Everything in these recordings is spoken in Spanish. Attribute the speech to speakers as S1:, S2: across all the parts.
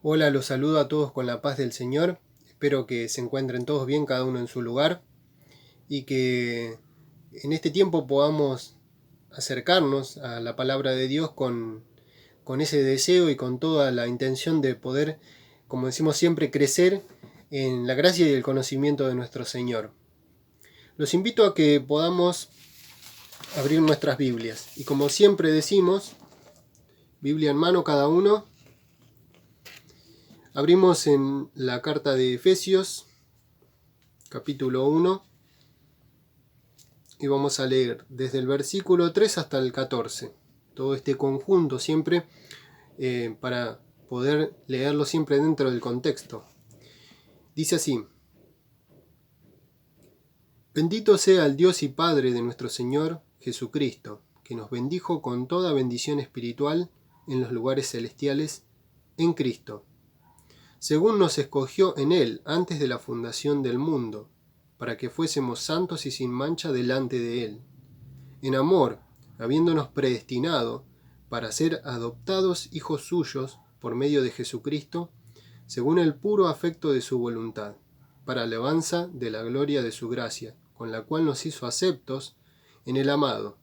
S1: Hola, los saludo a todos con la paz del Señor. Espero que se encuentren todos bien, cada uno en su lugar, y que en este tiempo podamos acercarnos a la palabra de Dios con ese deseo y con toda la intención de poder, como decimos siempre, crecer en la gracia y el conocimiento de nuestro Señor. Los invito a que podamos abrir nuestras Biblias. Y como siempre decimos, Biblia en mano cada uno. Abrimos en la carta de Efesios, capítulo 1, y vamos a leer desde el versículo 3 hasta el 14. Todo este conjunto siempre para poder leerlo siempre dentro del contexto. Dice así: Bendito sea el Dios y Padre de nuestro Señor Jesucristo, que nos bendijo con toda bendición espiritual en los lugares celestiales en Cristo, según nos escogió en Él antes de la fundación del mundo, para que fuésemos santos y sin mancha delante de Él, en amor, habiéndonos predestinado para ser adoptados hijos suyos por medio de Jesucristo, según el puro afecto de su voluntad, para alabanza de la gloria de su gracia, con la cual nos hizo aceptos en el amado,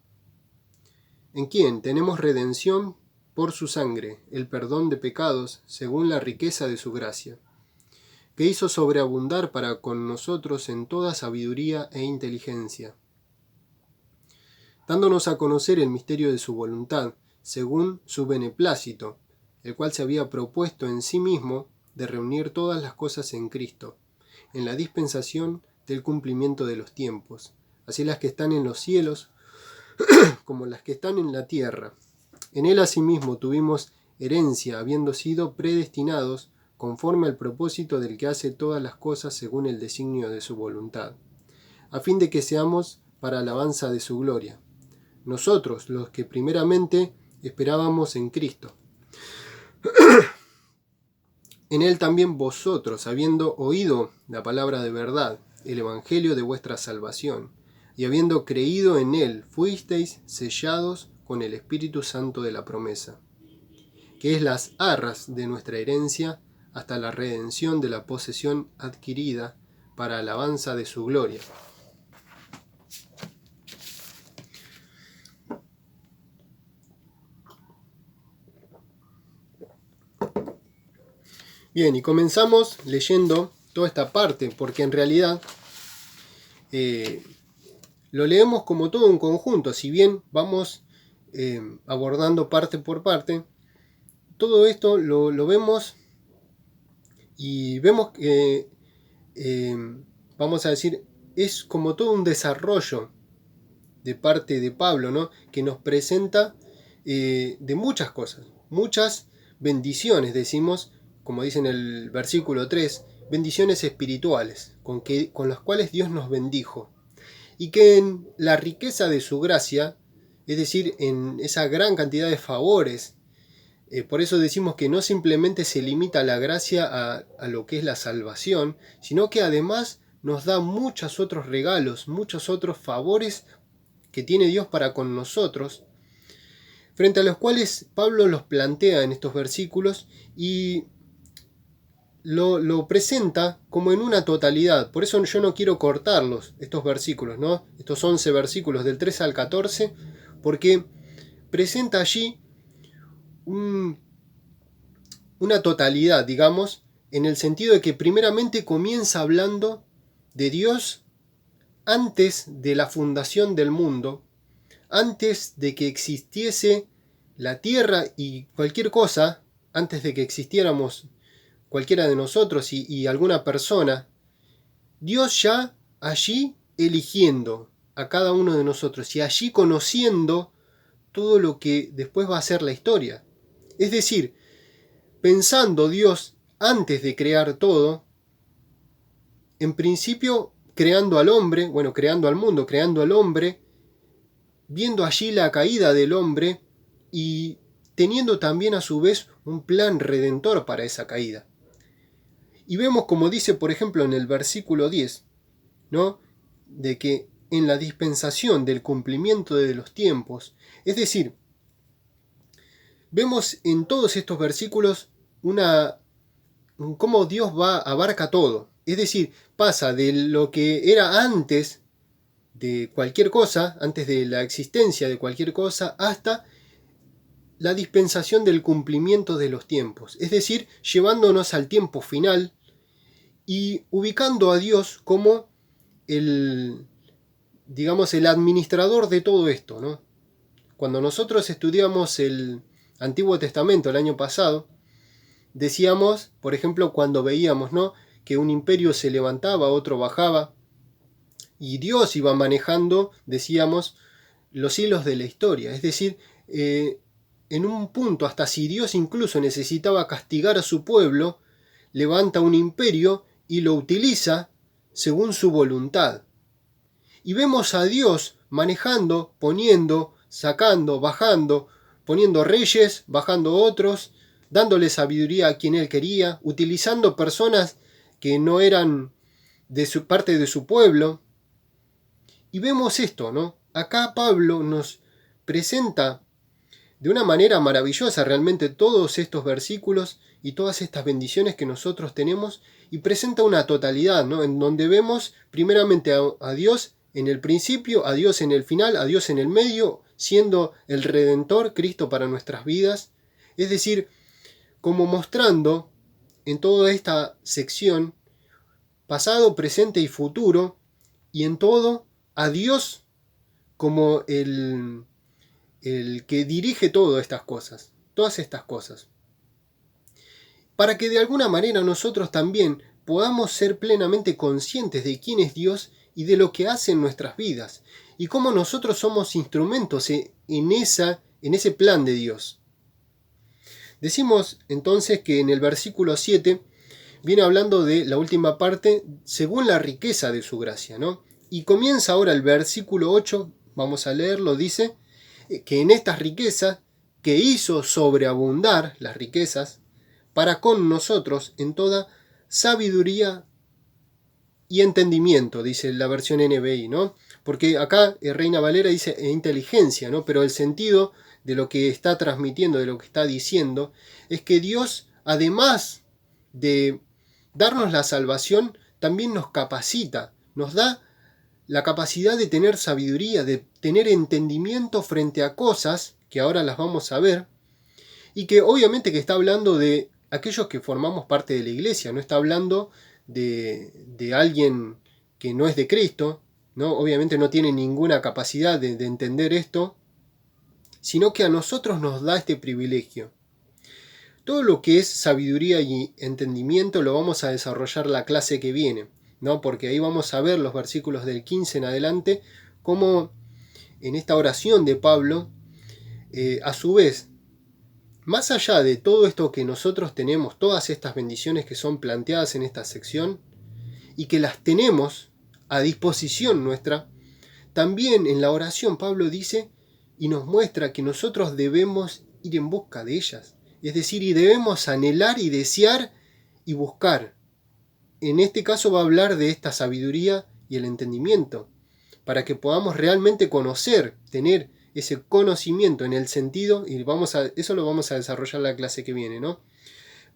S1: en quien tenemos redención por su sangre, el perdón de pecados, según la riqueza de su gracia, que hizo sobreabundar para con nosotros en toda sabiduría e inteligencia, dándonos a conocer el misterio de su voluntad, según su beneplácito, el cual se había propuesto en sí mismo de reunir todas las cosas en Cristo, en la dispensación del cumplimiento de los tiempos, así las que están en los cielos como las que están en la tierra. En él asimismo tuvimos herencia, habiendo sido predestinados conforme al propósito del que hace todas las cosas según el designio de su voluntad, a fin de que seamos para alabanza de su gloria. Nosotros, los que primeramente esperábamos en Cristo. En él también vosotros, habiendo oído la palabra de verdad, el evangelio de vuestra salvación, y habiendo creído en él, fuisteis sellados con el Espíritu Santo de la promesa, que es las arras de nuestra herencia hasta la redención de la posesión adquirida para alabanza de su gloria. Bien, y comenzamos leyendo toda esta parte, porque en realidad lo leemos como todo un conjunto. Si bien vamos abordando parte por parte, todo esto lo vemos y vemos que, vamos a decir, es como todo un desarrollo de parte de Pablo, ¿no? Que nos presenta de muchas cosas, muchas bendiciones, decimos, como dice en el versículo 3, bendiciones espirituales, con las cuales Dios nos bendijo. Y que en la riqueza de su gracia, es decir, en esa gran cantidad de favores, por eso decimos que no simplemente se limita la gracia a lo que es la salvación, sino que además nos da muchos otros regalos, muchos otros favores que tiene Dios para con nosotros, frente a los cuales Pablo los plantea en estos versículos y lo presenta como en una totalidad. Por eso yo no quiero cortarlos, estos versículos, ¿no? Estos 11 versículos del 3 al 14, porque presenta allí una totalidad, digamos, en el sentido de que primeramente comienza hablando de Dios antes de la fundación del mundo, antes de que existiese la tierra y cualquier cosa, antes de que existiéramos cualquiera de nosotros y alguna persona, Dios ya allí eligiendo a cada uno de nosotros y allí conociendo todo lo que después va a ser la historia. Es decir, pensando Dios antes de crear todo, en principio creando al hombre, bueno, creando al mundo, creando al hombre, viendo allí la caída del hombre y teniendo también a su vez un plan redentor para esa caída. Y vemos como dice, por ejemplo, en el versículo 10, ¿no? De que en la dispensación del cumplimiento de los tiempos, es decir, vemos en todos estos versículos una cómo Dios abarca todo. Es decir, pasa de lo que era antes de cualquier cosa, antes de la existencia de cualquier cosa, hasta la dispensación del cumplimiento de los tiempos. Es decir, llevándonos al tiempo final y ubicando a Dios como digamos, el administrador de todo esto, ¿no? Cuando nosotros estudiamos el Antiguo Testamento el año pasado, decíamos, por ejemplo, cuando veíamos, ¿no?, que un imperio se levantaba, otro bajaba, y Dios iba manejando, decíamos, los hilos de la historia. Es decir, en un punto, hasta si Dios incluso necesitaba castigar a su pueblo, levanta un imperio y lo utiliza según su voluntad. Y vemos a Dios manejando, poniendo, sacando, bajando, poniendo reyes, bajando otros, dándole sabiduría a quien él quería, utilizando personas que no eran de su parte de su pueblo. Y vemos esto, ¿no? Acá Pablo nos presenta de una manera maravillosa realmente todos estos versículos y todas estas bendiciones que nosotros tenemos, y presenta una totalidad, ¿no?, en donde vemos primeramente a Dios en el principio, a Dios en el final, a Dios en el medio, siendo el Redentor, Cristo para nuestras vidas. Es decir, como mostrando en toda esta sección pasado, presente y futuro, y en todo a Dios como el que dirige todas estas cosas, para que de alguna manera nosotros también podamos ser plenamente conscientes de quién es Dios y de lo que hace en nuestras vidas, y cómo nosotros somos instrumentos en ese plan de Dios. Decimos entonces que en el versículo 7 viene hablando de la última parte, según la riqueza de su gracia, ¿no? Y comienza ahora el versículo 8, vamos a leerlo, dice que en estas riquezas, que hizo sobreabundar las riquezas, para con nosotros en toda sabiduría y entendimiento, dice la versión NBI, ¿no? Porque acá Reina Valera dice inteligencia, ¿no? Pero el sentido de lo que está transmitiendo, de lo que está diciendo, es que Dios, además de darnos la salvación, también nos capacita, nos da la capacidad de tener sabiduría, de tener entendimiento frente a cosas que ahora las vamos a ver, y que obviamente que está hablando de aquellos que formamos parte de la iglesia, no está hablando de alguien que no es de Cristo, ¿no? Obviamente no tiene ninguna capacidad de entender esto, sino que a nosotros nos da este privilegio. Todo lo que es sabiduría y entendimiento lo vamos a desarrollar la clase que viene, ¿no? Porque ahí vamos a ver los versículos del 15 en adelante, cómo en esta oración de Pablo, a su vez, más allá de todo esto que nosotros tenemos, todas estas bendiciones que son planteadas en esta sección, y que las tenemos a disposición nuestra, también en la oración Pablo dice y nos muestra que nosotros debemos ir en busca de ellas. Es decir, y debemos anhelar y desear y buscar. En este caso va a hablar de esta sabiduría y el entendimiento, para que podamos realmente conocer, tener ese conocimiento en el sentido, y eso lo vamos a desarrollar en la clase que viene, ¿no?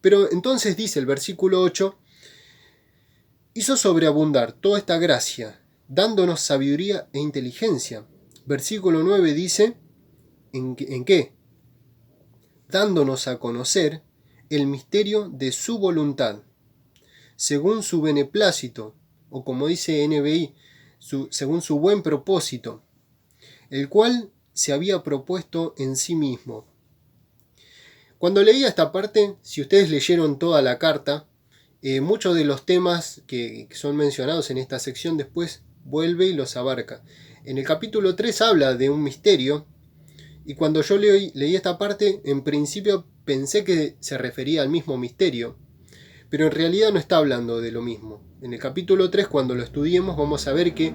S1: Pero entonces dice el versículo 8, hizo sobreabundar toda esta gracia, dándonos sabiduría e inteligencia. Versículo 9 dice, ¿en qué? Dándonos a conocer el misterio de su voluntad, según su beneplácito, o como dice NBI, según su buen propósito, el cual se había propuesto en sí mismo. Cuando leía esta parte, si ustedes leyeron toda la carta, muchos de los temas que son mencionados en esta sección después vuelve y los abarca. En el capítulo 3 habla de un misterio, y cuando yo leí esta parte, en principio pensé que se refería al mismo misterio, pero en realidad no está hablando de lo mismo. En el capítulo 3, cuando lo estudiemos, vamos a ver que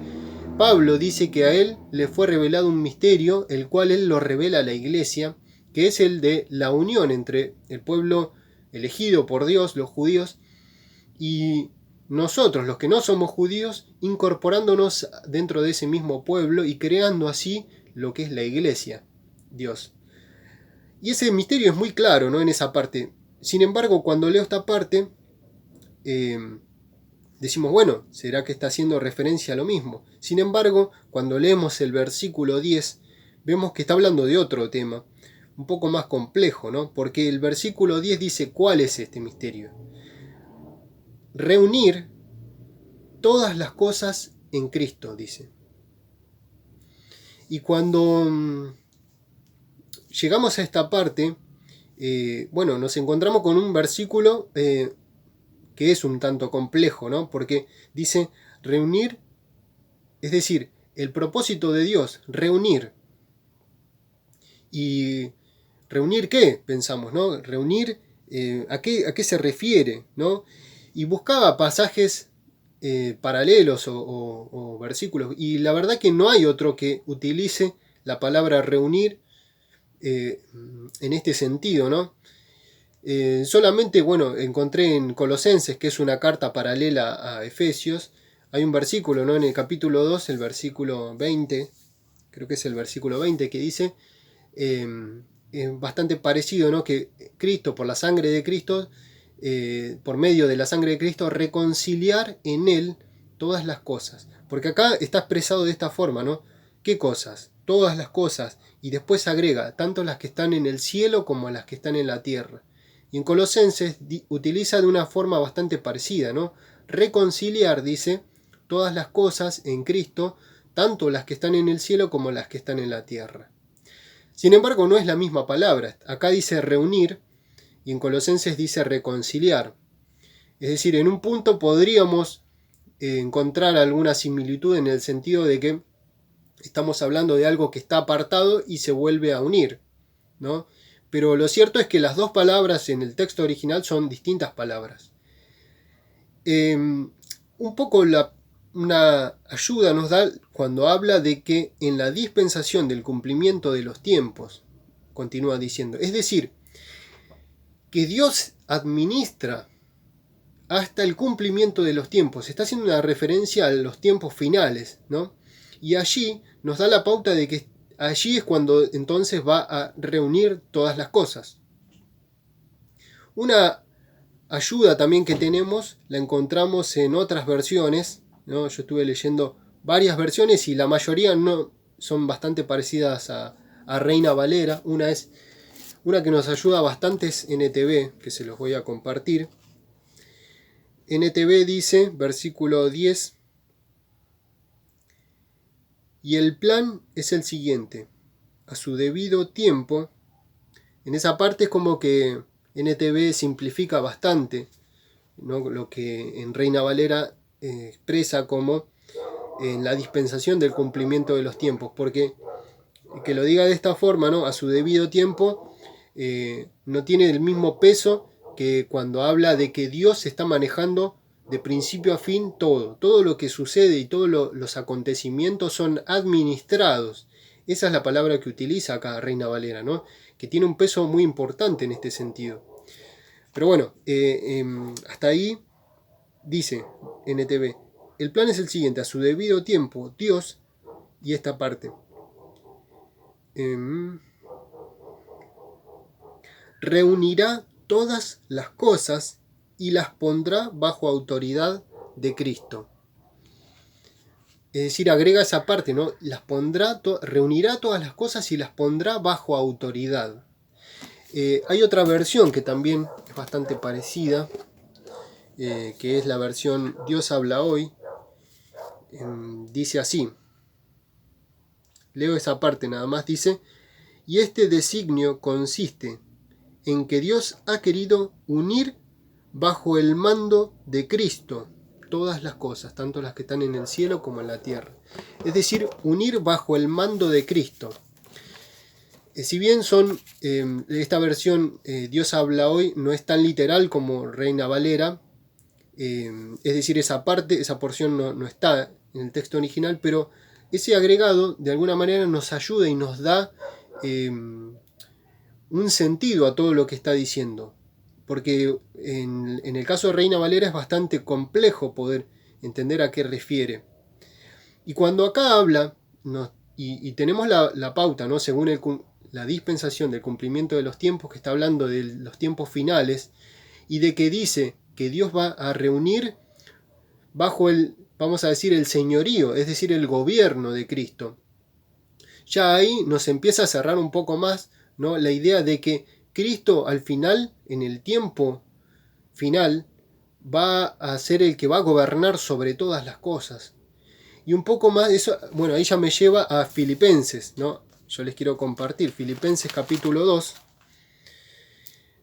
S1: Pablo dice que a él le fue revelado un misterio, el cual él lo revela a la iglesia, que es el de la unión entre el pueblo elegido por Dios, los judíos, y nosotros, los que no somos judíos, incorporándonos dentro de ese mismo pueblo y creando así lo que es la iglesia, Dios. Y ese misterio es muy claro, ¿no?, en esa parte. Sin embargo, cuando leo esta parte, decimos, bueno, ¿será que está haciendo referencia a lo mismo? Sin embargo, cuando leemos el versículo 10, vemos que está hablando de otro tema, un poco más complejo, ¿no? Porque el versículo 10 dice, ¿cuál es este misterio? Reunir todas las cosas en Cristo, dice. Y cuando llegamos a esta parte, bueno, nos encontramos con un versículo que es un tanto complejo, ¿no? Porque dice reunir, es decir, el propósito de Dios, reunir. ¿Y reunir qué? Pensamos, ¿no? Reunir, ¿a qué se refiere? ¿No? Y buscaba pasajes paralelos o versículos, y la verdad que no hay otro que utilice la palabra reunir en este sentido, ¿no? Solamente, bueno, encontré en Colosenses, que es una carta paralela a Efesios, hay un versículo, ¿no? En el capítulo 2, el versículo 20, creo que es el versículo 20, que dice, bastante parecido, ¿no? Que Cristo, por la sangre de Cristo, por medio de la sangre de Cristo, reconciliar en Él todas las cosas. Porque acá está expresado de esta forma, ¿no? ¿Qué cosas? Todas las cosas. Y después agrega, tanto las que están en el cielo como las que están en la tierra. Y en Colosenses utiliza de una forma bastante parecida, ¿no? Reconciliar, dice, todas las cosas en Cristo, tanto las que están en el cielo como las que están en la tierra. Sin embargo, no es la misma palabra. Acá dice reunir y en Colosenses dice reconciliar. Es decir, en un punto podríamos encontrar alguna similitud en el sentido de que estamos hablando de algo que está apartado y se vuelve a unir, ¿no? Pero lo cierto es que las dos palabras en el texto original son distintas palabras. Un poco una ayuda nos da cuando habla de que en la dispensación del cumplimiento de los tiempos, continúa diciendo, es decir, que Dios administra hasta el cumplimiento de los tiempos. Está haciendo una referencia a los tiempos finales, ¿no? Y allí nos da la pauta de que allí es cuando entonces va a reunir todas las cosas. Una ayuda también que tenemos la encontramos en otras versiones, ¿no? Yo estuve leyendo varias versiones y la mayoría no son bastante parecidas a Reina Valera. Una que nos ayuda bastante es NTV, que se los voy a compartir. NTV dice, versículo 10, y el plan es el siguiente, a su debido tiempo. En esa parte es como que NTV simplifica bastante, ¿no? Lo que en Reina Valera expresa como en la dispensación del cumplimiento de los tiempos, porque que lo diga de esta forma, ¿no? A su debido tiempo, no tiene el mismo peso que cuando habla de que Dios está manejando de principio a fin todo lo que sucede y todos los acontecimientos son administrados. Esa es la palabra que utiliza acá Reina Valera, ¿no? Que tiene un peso muy importante en este sentido. Pero bueno, hasta ahí dice NTV, el plan es el siguiente, a su debido tiempo, Dios, y esta parte, reunirá todas las cosas y las pondrá bajo autoridad de Cristo. Es decir, agrega esa parte, ¿no? Reunirá todas las cosas y las pondrá bajo autoridad. Hay otra versión que también es bastante parecida, que es la versión Dios habla hoy. Dice así, leo esa parte nada más, dice, y este designio consiste en que Dios ha querido unir bajo el mando de Cristo todas las cosas, tanto las que están en el cielo como en la tierra. Es decir, unir bajo el mando de Cristo. Si bien son, esta versión Dios habla hoy no es tan literal como Reina Valera, es decir, esa porción no está en el texto original, pero ese agregado de alguna manera nos ayuda y nos da un sentido a todo lo que está diciendo. Porque en el caso de Reina Valera es bastante complejo poder entender a qué refiere. Y cuando acá habla, y tenemos la pauta, ¿no? Según la dispensación del cumplimiento de los tiempos, que está hablando de los tiempos finales, y de que dice que Dios va a reunir bajo el, vamos a decir, el señorío, es decir, el gobierno de Cristo. Ya ahí nos empieza a cerrar un poco más, ¿no?, la idea de que Cristo al final, en el tiempo final, va a ser el que va a gobernar sobre todas las cosas. Y un poco más, eso, bueno, ahí ya me lleva a Filipenses, ¿no? Yo les quiero compartir Filipenses capítulo 2,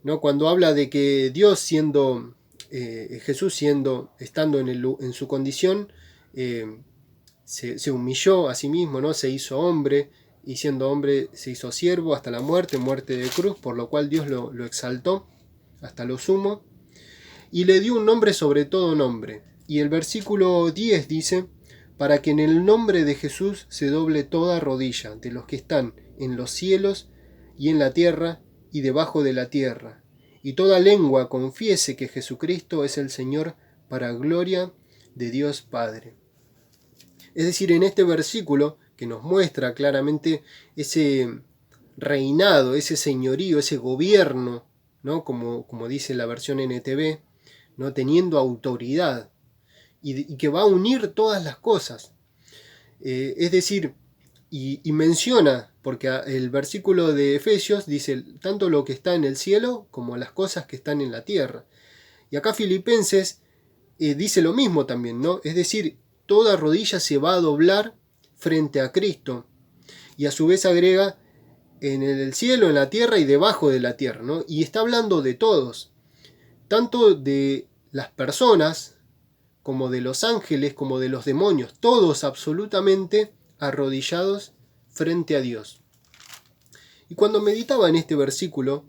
S1: ¿no? Cuando habla de que Dios siendo, Jesús estando en su condición, se humilló a sí mismo, ¿no? Se hizo hombre, y siendo hombre se hizo siervo hasta la muerte, muerte de cruz, por lo cual Dios lo exaltó hasta lo sumo, y le dio un nombre sobre todo nombre. Y el versículo 10 dice, para que en el nombre de Jesús se doble toda rodilla de los que están en los cielos y en la tierra y debajo de la tierra, y toda lengua confiese que Jesucristo es el Señor, para gloria de Dios Padre. Es decir, en este versículo que nos muestra claramente ese reinado, ese señorío, ese gobierno, ¿no?, como dice la versión NTV, ¿no?, teniendo autoridad, y que va a unir todas las cosas. Es decir, y menciona, porque el versículo de Efesios dice tanto lo que está en el cielo como las cosas que están en la tierra. Y acá Filipenses dice lo mismo también, ¿no? Es decir, toda rodilla se va a doblar frente a Cristo. Y a su vez agrega en el cielo, en la tierra y debajo de la tierra, ¿no? Y está hablando de todos, tanto de las personas, como de los ángeles, como de los demonios, todos absolutamente arrodillados frente a Dios. Y cuando meditaba en este versículo,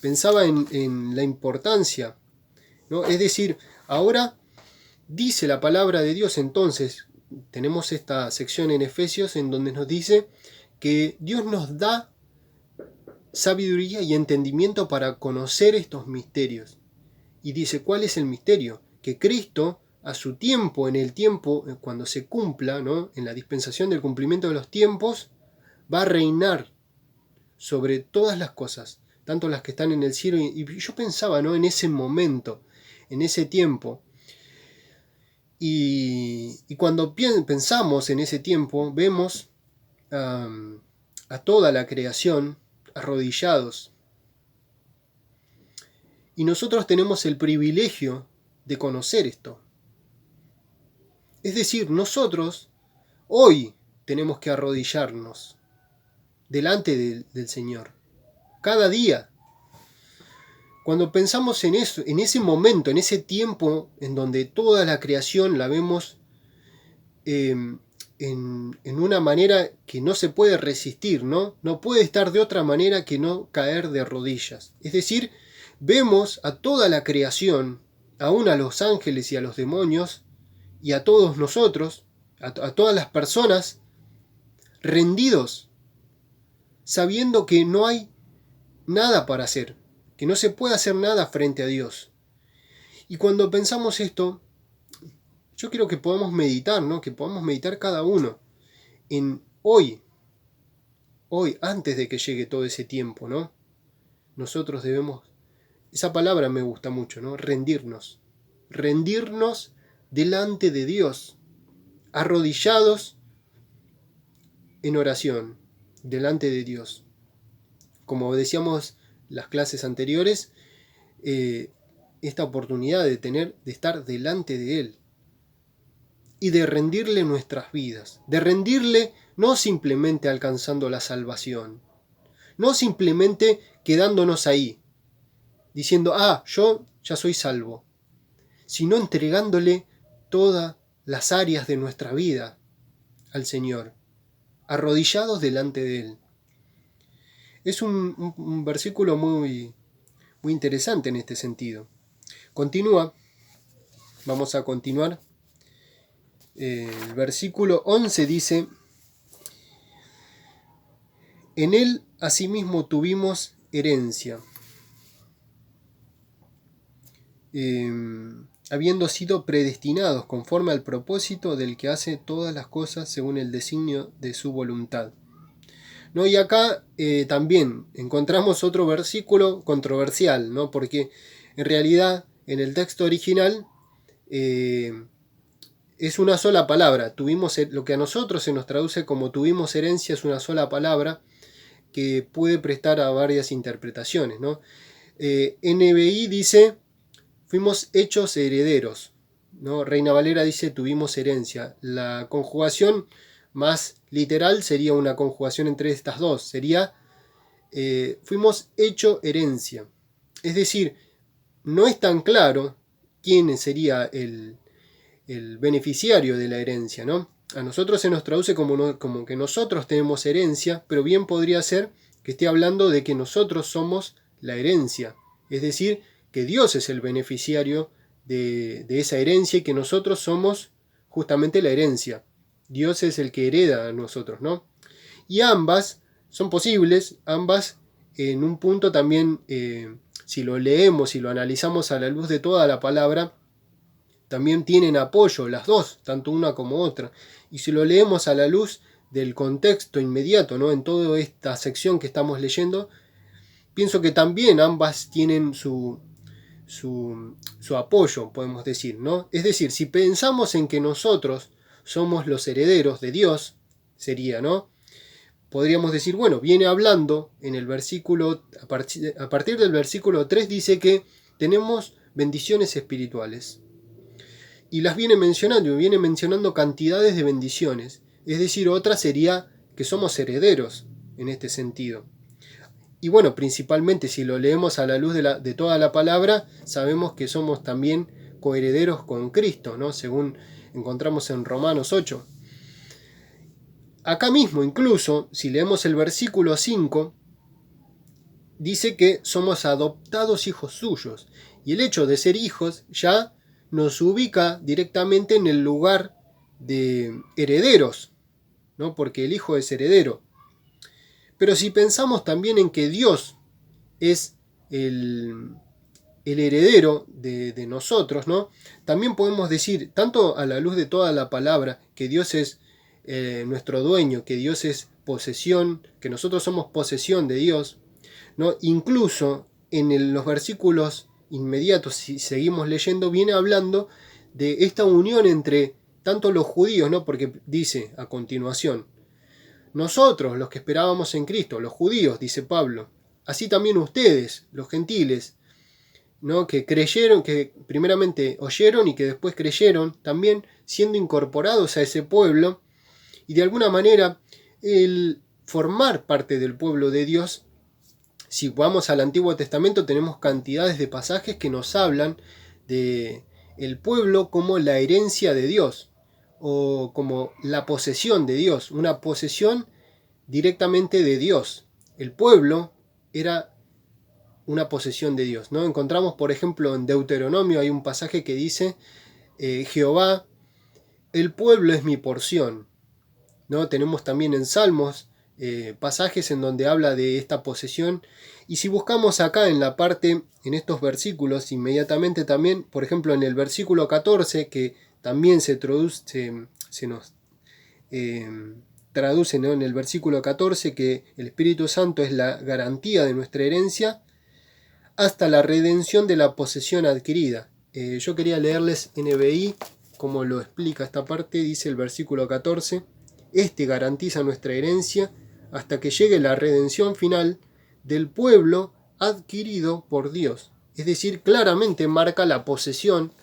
S1: pensaba en la importancia, ¿no? Es decir, ahora dice la palabra de Dios, entonces tenemos esta sección en Efesios en donde nos dice que Dios nos da sabiduría y entendimiento para conocer estos misterios. Y dice, ¿cuál es el misterio? Que Cristo, a su tiempo, en el tiempo, cuando se cumpla, ¿no?, en la dispensación del cumplimiento de los tiempos, va a reinar sobre todas las cosas, tanto las que están en el cielo. Y yo pensaba, ¿no?, en ese momento, en ese tiempo. Y cuando pensamos en ese tiempo, vemos a toda la creación arrodillados. Y nosotros tenemos el privilegio de conocer esto. Es decir, nosotros hoy tenemos que arrodillarnos delante del Señor. Cada día. Cuando pensamos en eso, en ese momento, en ese tiempo en donde toda la creación la vemos en una manera que no se puede resistir, ¿no? No puede estar de otra manera que no caer de rodillas. Es decir, vemos a toda la creación, aún a los ángeles y a los demonios, y a todos nosotros, a todas las personas, rendidos, sabiendo que no hay nada para hacer, que no se puede hacer nada frente a Dios. Y cuando pensamos esto, yo quiero que podamos meditar, ¿no?, que podamos meditar cada uno en hoy, antes de que llegue todo ese tiempo, ¿no? Nosotros debemos, esa palabra me gusta mucho, ¿no?, rendirnos delante de Dios, arrodillados en oración, delante de Dios. Como decíamos las clases anteriores, esta oportunidad de estar delante de Él y de rendirle nuestras vidas, de rendirle no simplemente alcanzando la salvación, no simplemente quedándonos ahí, diciendo, yo ya soy salvo, sino entregándole todas las áreas de nuestra vida al Señor, arrodillados delante de Él. Es un versículo muy, muy interesante en este sentido. Vamos a continuar. El versículo 11 dice, en Él asimismo tuvimos herencia, habiendo sido predestinados conforme al propósito del que hace todas las cosas según el designio de su voluntad. ¿No? Y acá también encontramos otro versículo controversial, ¿no?, porque en realidad en el texto original es una sola palabra. Lo que a nosotros se nos traduce como tuvimos herencia es una sola palabra que puede prestar a varias interpretaciones, ¿no? NBI dice fuimos hechos herederos, ¿no? Reina Valera dice tuvimos herencia. La conjugación más literal sería una conjugación entre estas dos. Sería fuimos hecho herencia. Es decir, no es tan claro quién sería el beneficiario de la herencia, ¿no? A nosotros se nos traduce como que nosotros tenemos herencia, pero bien podría ser que esté hablando de que nosotros somos la herencia. Es decir, que Dios es el beneficiario de esa herencia y que nosotros somos justamente la herencia. Dios es el que hereda a nosotros, ¿no? Y ambas son posibles, ambas en un punto también, si lo leemos y lo analizamos a la luz de toda la palabra, también tienen apoyo las dos, tanto una como otra. Y si lo leemos a la luz del contexto inmediato, ¿no? En toda esta sección que estamos leyendo, pienso que también ambas tienen su apoyo, podemos decir, ¿no? Es decir, si pensamos en que nosotros somos los herederos de Dios, sería, ¿no? Podríamos decir, bueno, viene hablando en el versículo, a partir del versículo 3 dice que tenemos bendiciones espirituales. Y las viene mencionando cantidades de bendiciones. Es decir, otra sería que somos herederos en este sentido. Y bueno, principalmente si lo leemos a la luz de toda la palabra, sabemos que somos también coherederos con Cristo, ¿no? Según encontramos en Romanos 8. Acá mismo, incluso, si leemos el versículo 5, dice que somos adoptados hijos suyos. Y el hecho de ser hijos ya nos ubica directamente en el lugar de herederos, ¿no? Porque el hijo es heredero. Pero si pensamos también en que Dios es el heredero de nosotros, ¿no? También podemos decir, tanto a la luz de toda la palabra, que Dios es nuestro dueño, que Dios es posesión, que nosotros somos posesión de Dios, ¿no? Incluso en los versículos inmediatos, si seguimos leyendo, viene hablando de esta unión entre tanto los judíos, ¿no? Porque dice a continuación, nosotros, los que esperábamos en Cristo, los judíos, dice Pablo, así también ustedes, los gentiles, ¿no? Que creyeron, que primeramente oyeron y que después creyeron, también siendo incorporados a ese pueblo, y de alguna manera el formar parte del pueblo de Dios. Si vamos al Antiguo Testamento tenemos cantidades de pasajes que nos hablan de el pueblo como la herencia de Dios o como la posesión de Dios, una posesión directamente de Dios. El pueblo era una posesión de Dios, ¿no? Encontramos, por ejemplo, en Deuteronomio hay un pasaje que dice Jehová, el pueblo es mi porción, ¿no? Tenemos también en Salmos pasajes en donde habla de esta posesión, y si buscamos acá en la parte, en estos versículos, inmediatamente también, por ejemplo en el versículo 14, que también se nos traduce, ¿no? En el versículo 14 que el Espíritu Santo es la garantía de nuestra herencia hasta la redención de la posesión adquirida. Yo quería leerles NBI como lo explica esta parte. Dice el versículo 14, este garantiza nuestra herencia hasta que llegue la redención final del pueblo adquirido por Dios. Es decir, claramente marca la posesión,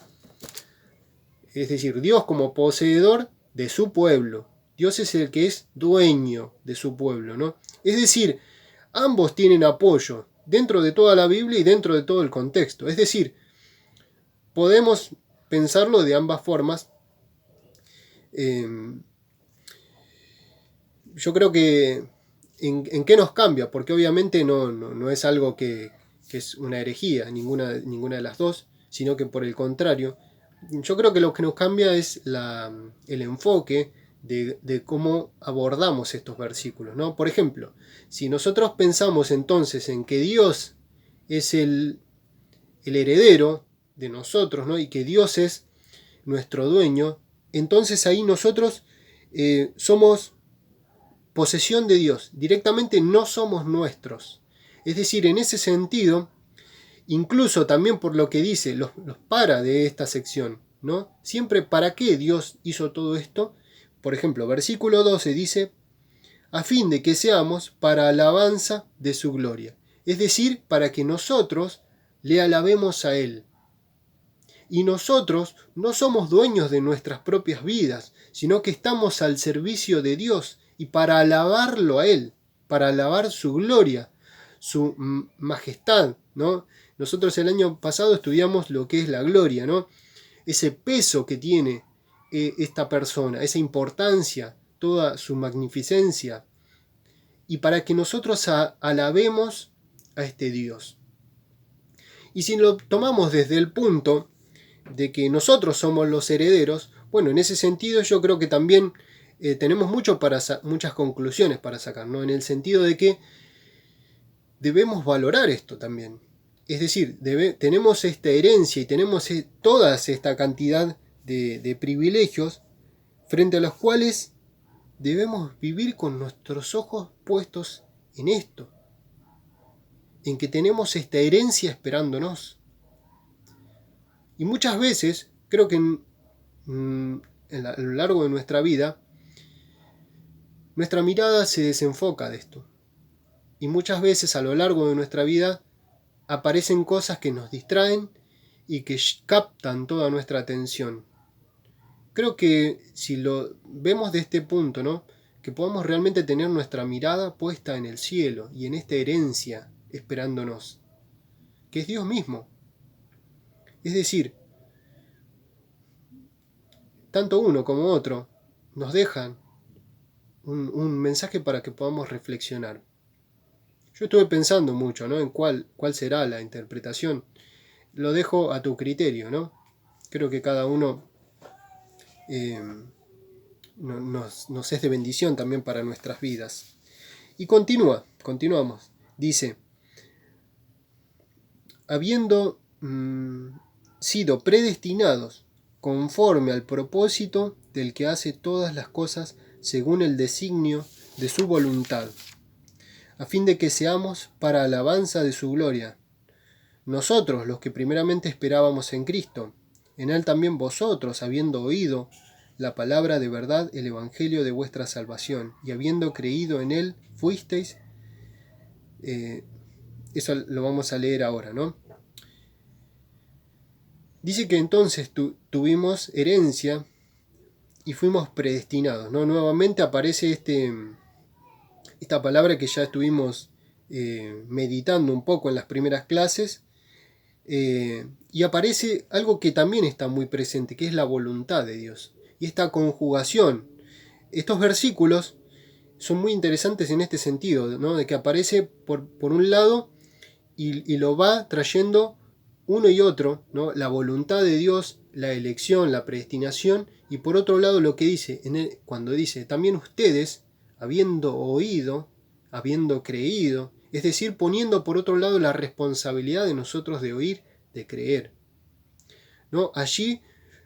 S1: es decir, Dios como poseedor de su pueblo. Dios es el que es dueño de su pueblo, ¿no? Es decir, ambos tienen apoyo dentro de toda la Biblia y dentro de todo el contexto. Es decir, podemos pensarlo de ambas formas. Yo creo que ¿en qué nos cambia? Porque obviamente no es algo que es una herejía, ninguna de las dos, sino que por el contrario, yo creo que lo que nos cambia es el enfoque de cómo abordamos estos versículos, ¿no? Por ejemplo, si nosotros pensamos entonces en que Dios es el heredero de nosotros, ¿no? Y que Dios es nuestro dueño, entonces ahí nosotros somos posesión de Dios, directamente no somos nuestros. Es decir, en ese sentido, Incluso también por lo que dice, los para de esta sección, ¿no? Siempre para qué Dios hizo todo esto. Por ejemplo, versículo 12 dice, a fin de que seamos para alabanza de su gloria. Es decir, para que nosotros le alabemos a Él. Y nosotros no somos dueños de nuestras propias vidas, sino que estamos al servicio de Dios y para alabarlo a Él, para alabar su gloria, su majestad, ¿no? Nosotros el año pasado estudiamos lo que es la gloria, ¿no? Ese peso que tiene esta persona, esa importancia, toda su magnificencia, y para que nosotros alabemos a este Dios. Y si lo tomamos desde el punto de que nosotros somos los herederos, bueno, en ese sentido yo creo que también tenemos muchas conclusiones para sacar, ¿no? En el sentido de que debemos valorar esto también. Es decir, tenemos esta herencia y tenemos toda esta cantidad de privilegios frente a los cuales debemos vivir con nuestros ojos puestos en esto, en que tenemos esta herencia esperándonos. Y muchas veces, creo que a lo largo de nuestra vida, nuestra mirada se desenfoca de esto. Y muchas veces a lo largo de nuestra vida aparecen cosas que nos distraen y que captan toda nuestra atención. Creo que si lo vemos de este punto, ¿no? Que podamos realmente tener nuestra mirada puesta en el cielo y en esta herencia esperándonos, que es Dios mismo. Es decir, tanto uno como otro nos dejan un mensaje para que podamos reflexionar. Yo estuve pensando mucho, ¿no? En cuál será la interpretación. Lo dejo a tu criterio, ¿no? Creo que cada uno nos es de bendición también para nuestras vidas. Y continuamos. Dice, habiendo sido predestinados conforme al propósito del que hace todas las cosas según el designio de su voluntad, a fin de que seamos para alabanza de su gloria. Nosotros, los que primeramente esperábamos en Cristo, en Él también vosotros, habiendo oído la palabra de verdad, el evangelio de vuestra salvación, y habiendo creído en Él, fuisteis. Eso lo vamos a leer ahora, ¿no? Dice que entonces tuvimos herencia y fuimos predestinados, ¿no? Nuevamente aparece esta palabra que ya estuvimos meditando un poco en las primeras clases, y aparece algo que también está muy presente, que es la voluntad de Dios. Y esta conjugación, estos versículos son muy interesantes en este sentido, ¿no? De que aparece por un lado y lo va trayendo uno y otro, ¿no? La voluntad de Dios, la elección, la predestinación, y por otro lado lo que dice, cuando dice, también ustedes, habiendo oído, habiendo creído, es decir, poniendo por otro lado la responsabilidad de nosotros de oír, de creer, ¿no? Allí,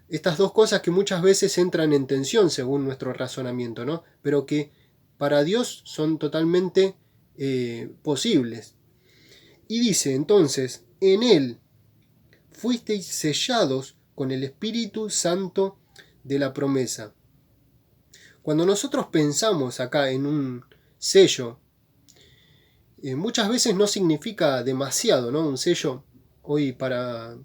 S1: estas dos cosas que muchas veces entran en tensión según nuestro razonamiento, ¿no? Pero que para Dios son totalmente posibles. Y dice entonces, en Él fuisteis sellados con el Espíritu Santo de la promesa. Cuando nosotros pensamos acá en un sello, muchas veces no significa demasiado, ¿no? Un sello hoy para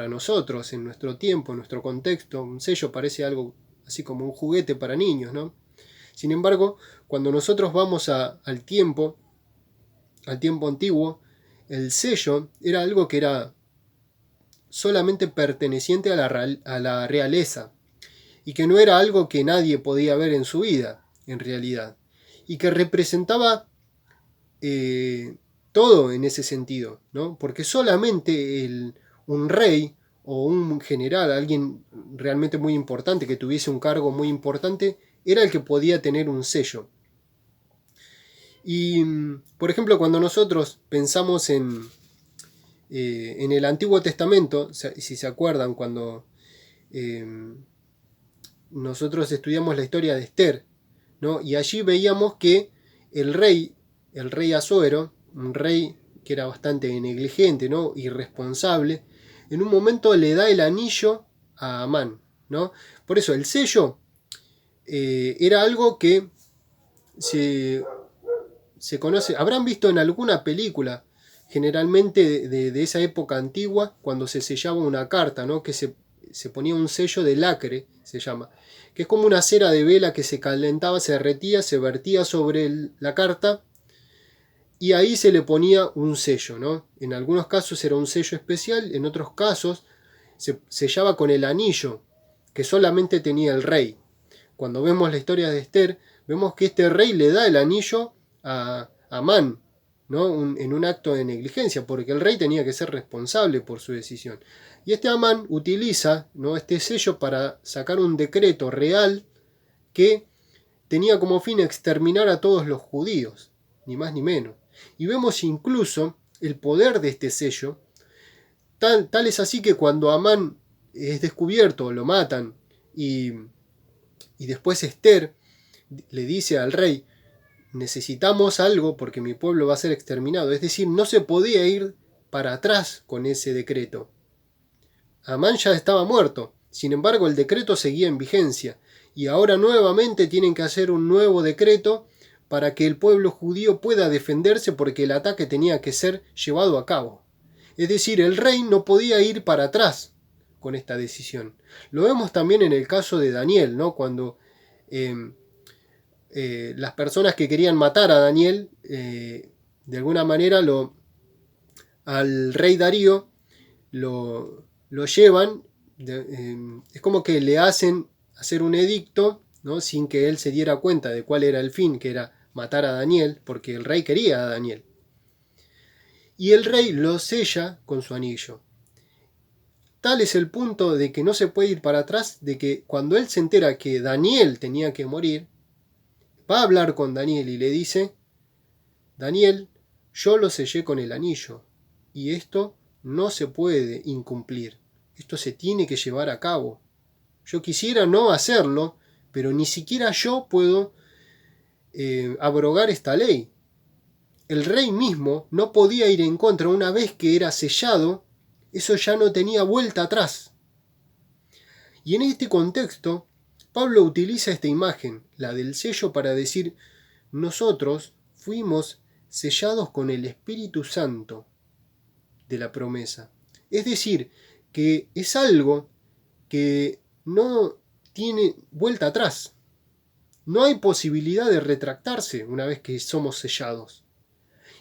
S1: nosotros, en nuestro tiempo, en nuestro contexto, un sello parece algo así como un juguete para niños, ¿no? Sin embargo, cuando nosotros vamos al tiempo antiguo, el sello era algo que era solamente perteneciente a la realeza, y que no era algo que nadie podía ver en su vida, en realidad, y que representaba todo en ese sentido, ¿no? Porque solamente un rey o un general, alguien realmente muy importante, que tuviese un cargo muy importante, era el que podía tener un sello. Y, por ejemplo, cuando nosotros pensamos en el Antiguo Testamento, si se acuerdan, cuando nosotros estudiamos la historia de Esther, ¿no? Y allí veíamos que el rey Asuero, un rey que era bastante negligente, ¿no? Irresponsable, en un momento le da el anillo a Amán, ¿no? Por eso el sello era algo que se conoce, habrán visto en alguna película, generalmente de esa época antigua, cuando se sellaba una carta, ¿no? Que se ponía un sello de lacre, se llama, que es como una cera de vela que se calentaba, se derretía, se vertía sobre la carta y ahí se le ponía un sello, ¿no? En algunos casos era un sello especial, en otros casos se sellaba con el anillo que solamente tenía el rey. Cuando vemos la historia de Esther, vemos que este rey le da el anillo a Amán, ¿no? En un acto de negligencia, porque el rey tenía que ser responsable por su decisión. Y este Amán utiliza, ¿no?, este sello para sacar un decreto real que tenía como fin exterminar a todos los judíos, ni más ni menos. Y vemos incluso el poder de este sello, tal es así que cuando Amán es descubierto, lo matan, y después Esther le dice al rey, necesitamos algo porque mi pueblo va a ser exterminado. Es decir, no se podía ir para atrás con ese decreto. Amán ya estaba muerto, sin embargo el decreto seguía en vigencia, y ahora nuevamente tienen que hacer un nuevo decreto para que el pueblo judío pueda defenderse porque el ataque tenía que ser llevado a cabo. Es decir, el rey no podía ir para atrás con esta decisión. Lo vemos también en el caso de Daniel, ¿no? Cuando las personas que querían matar a Daniel, de alguna manera al rey Darío lo llevan, es como que le hacen hacer un edicto, ¿no?, sin que él se diera cuenta de cuál era el fin, que era matar a Daniel, porque el rey quería a Daniel. Y el rey lo sella con su anillo. Tal es el punto de que no se puede ir para atrás, de que cuando él se entera que Daniel tenía que morir, va a hablar con Daniel y le dice, Daniel, yo lo sellé con el anillo, y esto no se puede incumplir, esto se tiene que llevar a cabo. Yo quisiera no hacerlo, pero ni siquiera yo puedo abrogar esta ley. El rey mismo no podía ir en contra. Una vez que era sellado, eso ya no tenía vuelta atrás. Y en este contexto, Pablo utiliza esta imagen, la del sello, para decir, nosotros fuimos sellados con el Espíritu Santo de la promesa. Es decir, que es algo que no tiene vuelta atrás. No hay posibilidad de retractarse una vez que somos sellados.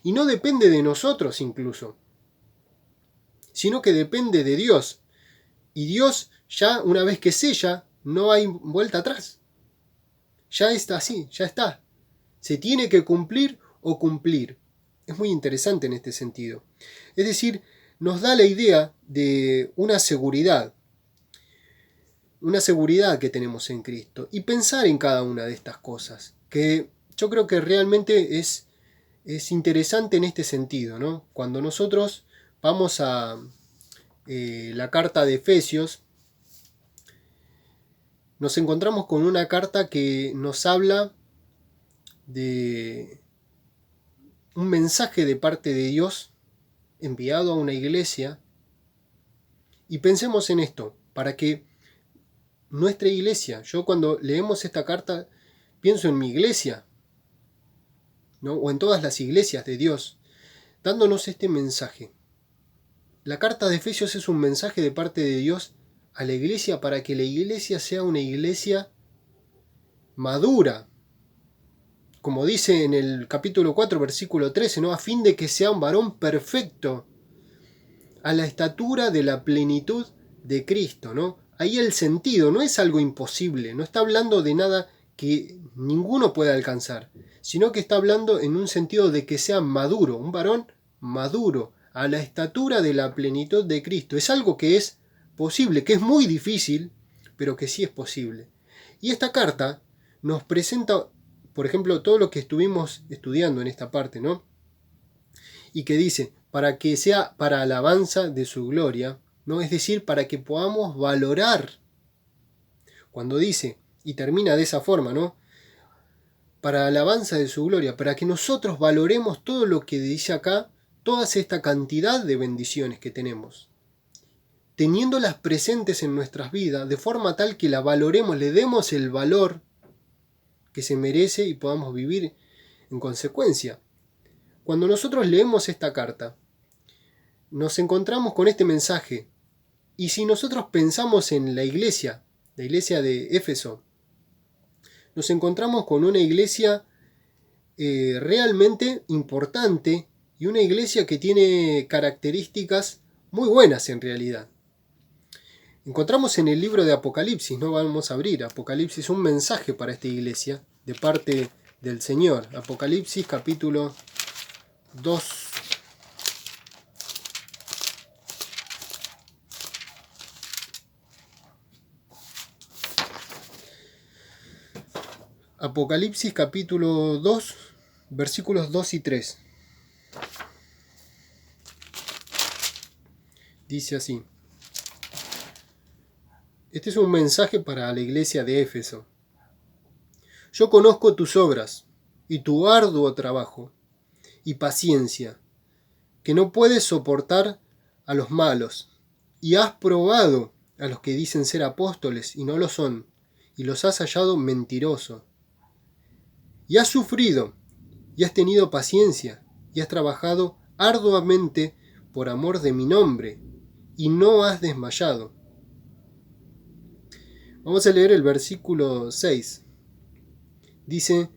S1: Y no depende de nosotros incluso, sino que depende de Dios. Y Dios ya una vez que sella, no hay vuelta atrás. Ya está así, ya está. Se tiene que cumplir o cumplir. Es muy interesante en este sentido. Es decir, nos da la idea de una seguridad que tenemos en Cristo, y pensar en cada una de estas cosas, que yo creo que realmente es interesante en este sentido, ¿no? Cuando nosotros vamos a la carta de Efesios, nos encontramos con una carta que nos habla de un mensaje de parte de Dios enviado a una iglesia, y pensemos en esto, para que nuestra iglesia, yo cuando leemos esta carta pienso en mi iglesia, ¿no?, o en todas las iglesias de Dios, dándonos este mensaje. La carta de Efesios es un mensaje de parte de Dios a la iglesia para que la iglesia sea una iglesia madura, como dice en el capítulo 4, versículo 13, ¿no?, a fin de que sea un varón perfecto, a la estatura de la plenitud de Cristo, ¿no? Ahí el sentido no es algo imposible, no está hablando de nada que ninguno pueda alcanzar, sino que está hablando en un sentido de que sea maduro, un varón maduro, a la estatura de la plenitud de Cristo. Es algo que es posible, que es muy difícil, pero que sí es posible. Y esta carta nos presenta, por ejemplo, todo lo que estuvimos estudiando en esta parte, ¿no? Y que dice, para que sea para alabanza de su gloria, ¿no? Es decir, para que podamos valorar. Cuando dice, y termina de esa forma, ¿no?, para alabanza de su gloria, para que nosotros valoremos todo lo que dice acá, toda esta cantidad de bendiciones que tenemos, teniéndolas presentes en nuestras vidas, de forma tal que la valoremos, le demos el valor que se merece y podamos vivir en consecuencia. Cuando nosotros leemos esta carta, nos encontramos con este mensaje, y si nosotros pensamos en la iglesia de Éfeso, nos encontramos con una iglesia realmente importante y una iglesia que tiene características muy buenas en realidad. Encontramos en el libro de Apocalipsis, no vamos a abrir Apocalipsis, un mensaje para esta iglesia de parte del Señor. Apocalipsis capítulo 2. Apocalipsis capítulo 2, versículos 2 y 3. Dice así. Este es un mensaje para la iglesia de Éfeso. Yo conozco tus obras y tu arduo trabajo y paciencia, que no puedes soportar a los malos, y has probado a los que dicen ser apóstoles y no lo son, y los has hallado mentirosos. Y has sufrido, y has tenido paciencia, y has trabajado arduamente por amor de mi nombre, y no has desmayado. Vamos a leer el versículo 6. Dice,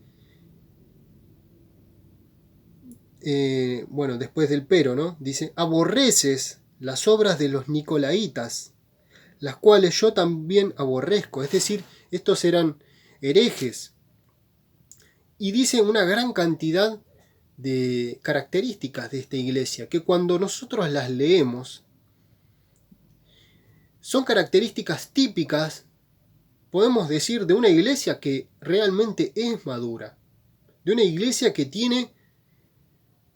S1: después del pero, ¿no? Dice, aborreces las obras de los nicolaitas, las cuales yo también aborrezco. Es decir, estos eran herejes. Y dice una gran cantidad de características de esta iglesia, que cuando nosotros las leemos, son características típicas, podemos decir, de una iglesia que realmente es madura, de una iglesia que tiene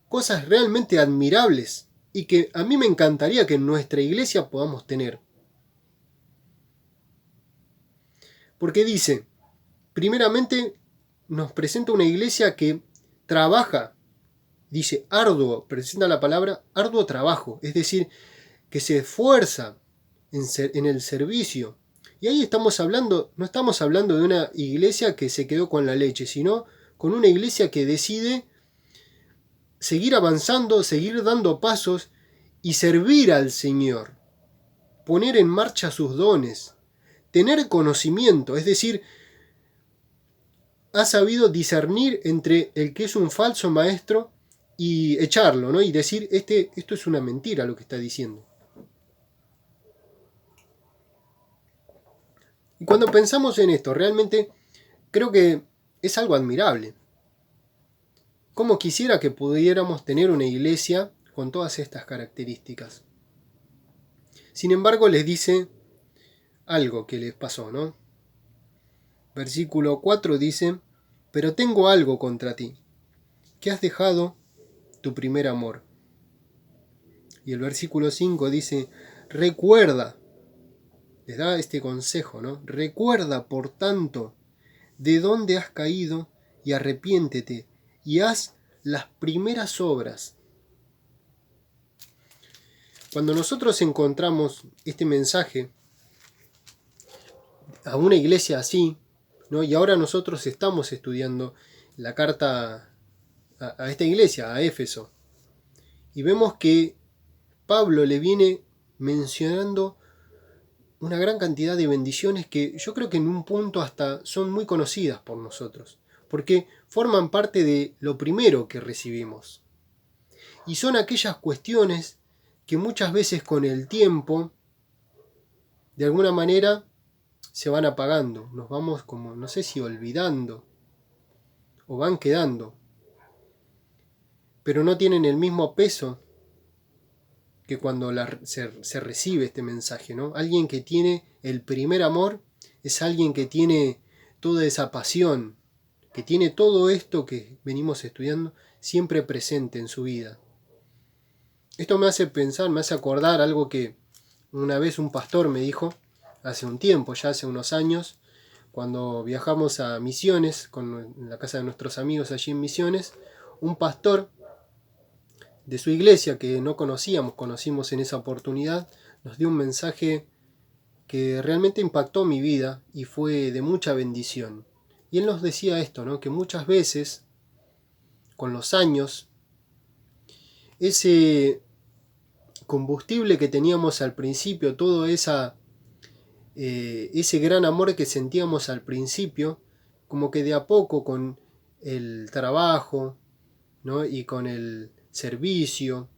S1: cosas realmente admirables y que a mí me encantaría que en nuestra iglesia podamos tener. Porque dice, primeramente nos presenta una iglesia que trabaja, dice arduo, presenta la palabra arduo trabajo, es decir, que se esfuerza en el servicio. Y ahí estamos hablando, no estamos hablando de una iglesia que se quedó con la leche, sino con una iglesia que decide seguir avanzando, seguir dando pasos y servir al Señor, poner en marcha sus dones, tener conocimiento, es decir, ha sabido discernir entre el que es un falso maestro y echarlo, ¿no? Y decir, esto es una mentira lo que está diciendo. Y cuando pensamos en esto, realmente creo que es algo admirable. Cómo quisiera que pudiéramos tener una iglesia con todas estas características. Sin embargo, les dice algo que les pasó, ¿no? Versículo 4 dice, pero tengo algo contra ti, que has dejado tu primer amor. Y el versículo 5 dice, recuerda, les da este consejo, ¿no? Recuerda, por tanto, de dónde has caído y arrepiéntete y haz las primeras obras. Cuando nosotros encontramos este mensaje a una iglesia así, ¿no? Y ahora nosotros estamos estudiando la carta a esta iglesia, a Éfeso, y vemos que Pablo le viene mencionando una gran cantidad de bendiciones que yo creo que en un punto hasta son muy conocidas por nosotros, porque forman parte de lo primero que recibimos. Y son aquellas cuestiones que muchas veces con el tiempo, de alguna manera, se van apagando, nos vamos como, no sé si olvidando, o van quedando, pero no tienen el mismo peso que cuando se recibe este mensaje, ¿no? Alguien que tiene el primer amor es alguien que tiene toda esa pasión, que tiene todo esto que venimos estudiando siempre presente en su vida. Esto me hace pensar, me hace acordar algo que una vez un pastor me dijo, hace un tiempo, ya hace unos años, cuando viajamos a Misiones, en la casa de nuestros amigos allí en Misiones, un pastor de su iglesia que no conocimos en esa oportunidad, nos dio un mensaje que realmente impactó mi vida y fue de mucha bendición. Y él nos decía esto, ¿no? Que muchas veces, con los años, ese combustible que teníamos al principio, ese gran amor que sentíamos al principio, como que de a poco con el trabajo, ¿no? Y con el servicio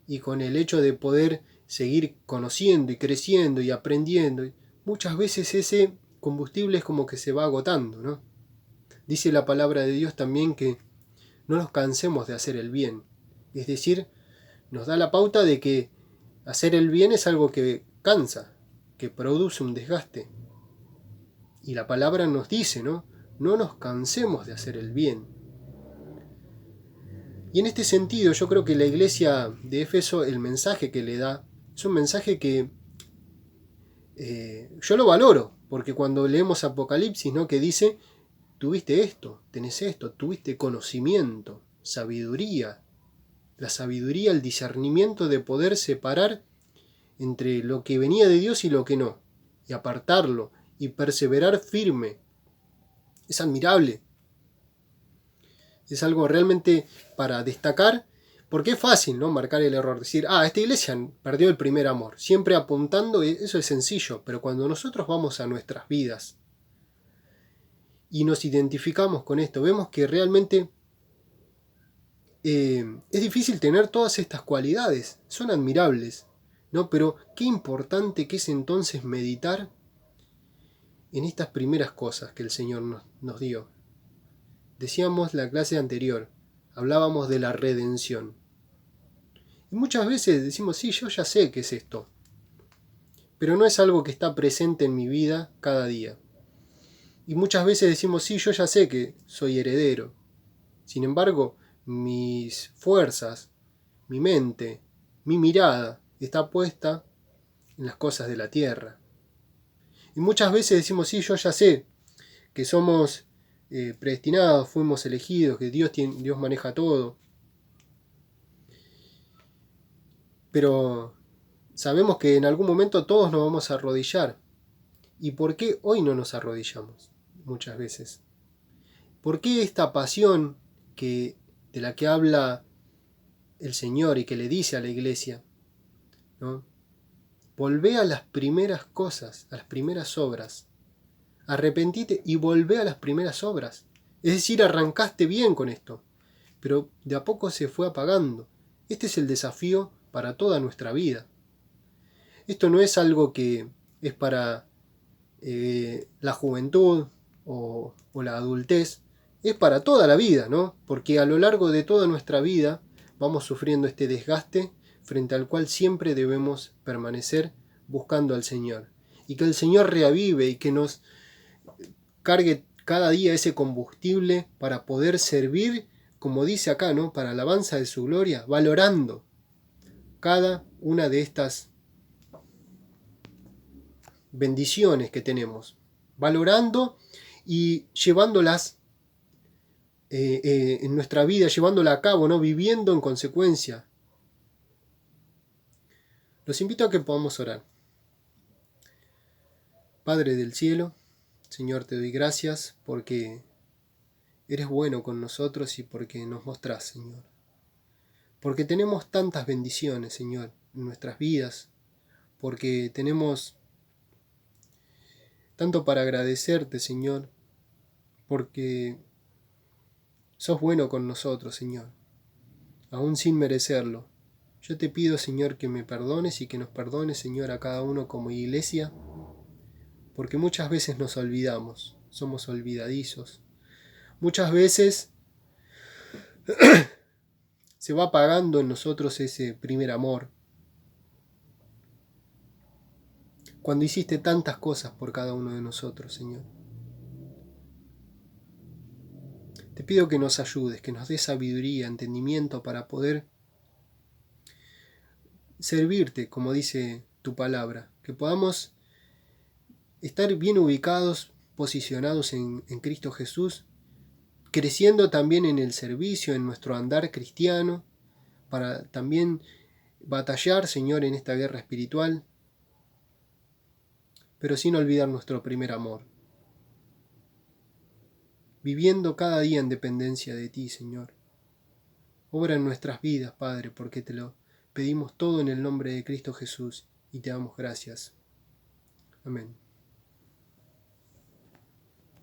S1: y con el hecho de poder seguir conociendo y creciendo y aprendiendo, muchas veces ese combustible es como que se va agotando, ¿no? Dice la palabra de Dios también que no nos cansemos de hacer el bien. Es decir, nos da la pauta de que hacer el bien es algo que cansa, que produce un desgaste. Y la palabra nos dice, ¿no? No nos cansemos de hacer el bien. Y en este sentido yo creo que la iglesia de Éfeso, el mensaje que le da, es un mensaje que yo lo valoro, porque cuando leemos Apocalipsis, ¿no? Que dice, tuviste esto, tenés esto, tuviste conocimiento, sabiduría, la sabiduría, el discernimiento de poder separar entre lo que venía de Dios y lo que no, y apartarlo, y perseverar firme. Es admirable. Es algo realmente para destacar, porque es fácil, ¿no? Marcar el error, decir, esta iglesia perdió el primer amor, siempre apuntando, eso es sencillo, pero cuando nosotros vamos a nuestras vidas y nos identificamos con esto, vemos que realmente es difícil tener todas estas cualidades, son admirables, ¿no? Pero qué importante que es entonces meditar en estas primeras cosas que el Señor nos dio. Decíamos la clase anterior, hablábamos de la redención. Y muchas veces decimos, sí, yo ya sé qué es esto, pero no es algo que está presente en mi vida cada día. Y muchas veces decimos, sí, yo ya sé que soy heredero. Sin embargo, mis fuerzas, mi mente, mi mirada está puesta en las cosas de la tierra. Y muchas veces decimos, sí, yo ya sé que somos predestinados, fuimos elegidos, que Dios maneja todo. Pero sabemos que en algún momento todos nos vamos a arrodillar. ¿Y por qué hoy no nos arrodillamos? Muchas veces. ¿Por qué esta pasión de la que habla el Señor y que le dice a la iglesia, ¿no? Volvé a las primeras cosas, a las primeras obras. Arrepentite y volvé a las primeras obras. Es decir, arrancaste bien con esto, pero de a poco se fue apagando. Este es el desafío para toda nuestra vida. Esto no es algo que es para la juventud o la adultez, es para toda la vida, ¿no? Porque a lo largo de toda nuestra vida vamos sufriendo este desgaste frente al cual siempre debemos permanecer buscando al Señor. Y que el Señor reavive y que nos cargue cada día ese combustible para poder servir, como dice acá, ¿no? Para alabanza de su gloria, valorando cada una de estas bendiciones que tenemos, valorando y llevándolas en nuestra vida, llevándola a cabo, ¿no? Viviendo en consecuencia. Los invito a que podamos orar. Padre del cielo, Señor, te doy gracias porque eres bueno con nosotros y porque nos mostrás, Señor. Porque tenemos tantas bendiciones, Señor, en nuestras vidas, porque tenemos tanto para agradecerte, Señor, porque sos bueno con nosotros, Señor, aún sin merecerlo. Yo te pido, Señor, que me perdones y que nos perdones, Señor, a cada uno como iglesia, porque muchas veces nos olvidamos, somos olvidadizos. Muchas veces se va apagando en nosotros ese primer amor. Cuando hiciste tantas cosas por cada uno de nosotros, Señor. Te pido que nos ayudes, que nos des sabiduría, entendimiento para poder servirte, como dice tu palabra, que podamos estar bien ubicados, posicionados en Cristo Jesús, creciendo también en el servicio, en nuestro andar cristiano, para también batallar, Señor, en esta guerra espiritual, pero sin olvidar nuestro primer amor, viviendo cada día en dependencia de ti, Señor. Obra en nuestras vidas, Padre, porque te lo pedimos todo en el nombre de Cristo Jesús y te damos gracias. Amén.